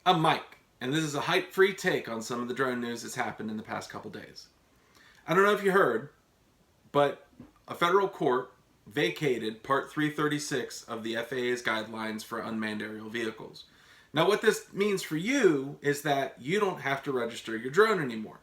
I'm Mike, and this is a hype-free take on some of the drone news that's happened in the past couple days. I don't know if you heard, but a federal court vacated Part 336 of the FAA's guidelines for unmanned aerial vehicles. Now, what this means for you is that you don't have to register your drone anymore.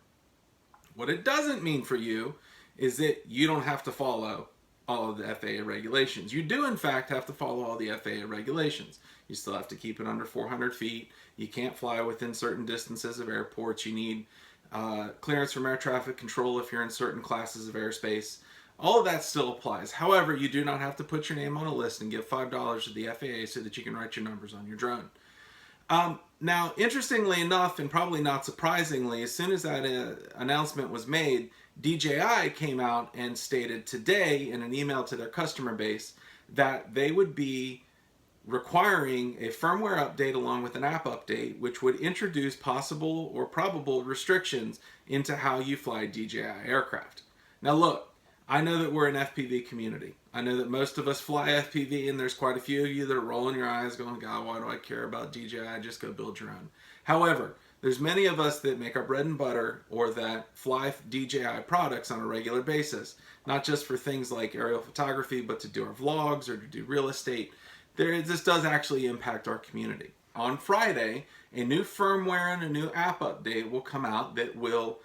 What it doesn't mean for you is that you don't have to follow all of the FAA regulations. You do, in fact, have to follow all the FAA regulations. You still have to keep it under 400 feet. You can't fly within certain distances of airports. You need clearance from air traffic control if you're in certain classes of airspace. All of that still applies. However, you do not have to put your name on a list and give $5 to the FAA so that you can write your numbers on your drone. Now, interestingly enough, and probably not surprisingly, as soon as that announcement was made, DJI came out and stated today in an email to their customer base that they would be requiring a firmware update along with an app update, which would introduce possible or probable restrictions into how you fly DJI aircraft. Now look, I know that we're an FPV community. I know that most of us fly FPV, and there's quite a few of you that are rolling your eyes going, God, why do I care about DJI? Just go build your own. However, there's many of us that make our bread and butter or that fly DJI products on a regular basis, not just for things like aerial photography, but to do our vlogs or to do real estate. This does actually impact our community. On Friday, a new firmware and a new app update will come out that will,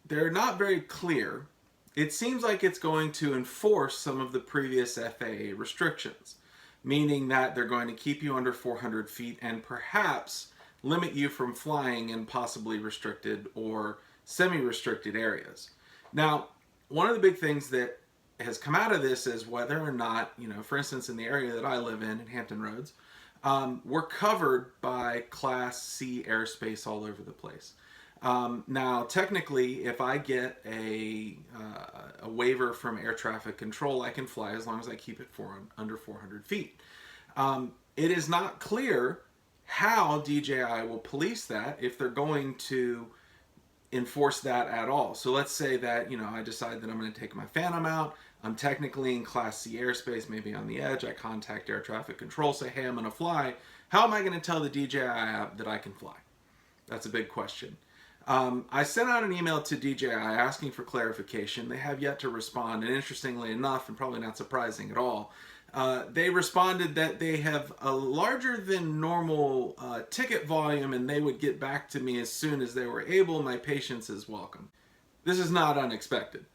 they're not very clear. It seems like it's going to enforce some of the previous FAA restrictions, meaning that they're going to keep you under 400 feet and perhaps limit you from flying in possibly restricted or semi-restricted areas. Now, one of the big things that has come out of this is whether or not, for instance, in the area that I live in Hampton Roads, we're covered by Class C airspace all over the place. Now, technically, if I get a waiver from air traffic control, I can fly as long as I keep it under 400 feet. It is not clear how DJI will police that, if they're going to enforce that at all. So let's say that, I decide that I'm going to take my Phantom out. I'm technically in Class C airspace, maybe on the edge. I contact air traffic control, say, hey, I'm going to fly. How am I going to tell the DJI app that I can fly? That's a big question. I sent out an email to DJI asking for clarification. They have yet to respond, and interestingly enough, and probably not surprising at all, they responded that they have a larger than normal ticket volume, and they would get back to me as soon as they were able. My patience is welcome. This is not unexpected.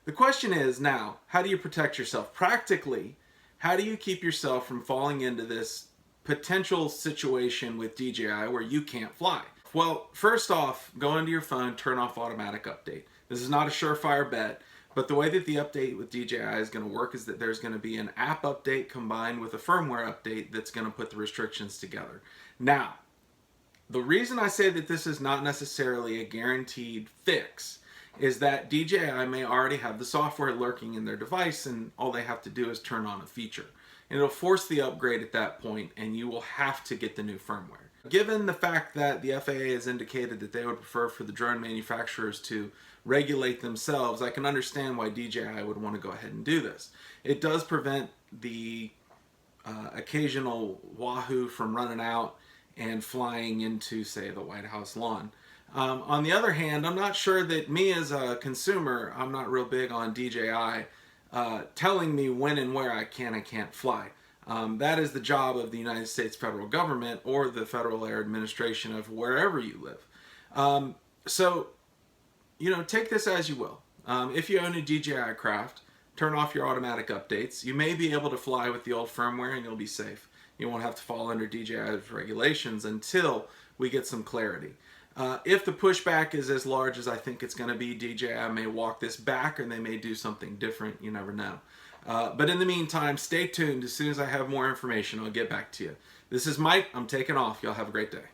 The question is now, how do you protect yourself? Practically, how do you keep yourself from falling into this potential situation with DJI where you can't fly? Well, first off, go into your phone, turn off automatic update. This is not a surefire bet, but the way that the update with DJI is going to work is that there's going to be an app update combined with a firmware update that's going to put the restrictions together. Now, the reason I say that this is not necessarily a guaranteed fix is that DJI may already have the software lurking in their device, and all they have to do is turn on a feature. And it'll force the upgrade at that point, and you will have to get the new firmware. Given the fact that the FAA has indicated that they would prefer for the drone manufacturers to regulate themselves, I can understand why DJI would want to go ahead and do this. It does prevent the occasional wahoo from running out and flying into, say, the White House lawn. On the other hand, I'm not sure that me as a consumer, I'm not real big on DJI telling me when and where I can and can't fly. That is the job of the United States federal government or the Federal Air Administration of wherever you live. So, take this as you will. If you own a DJI craft, turn off your automatic updates. You may be able to fly with the old firmware and you'll be safe. You won't have to fall under DJI's regulations until we get some clarity. If the pushback is as large as I think it's going to be, DJI may walk this back or they may do something different. You never know. But in the meantime, stay tuned. As soon as I have more information, I'll get back to you. This is Mike. I'm taking off. Y'all have a great day.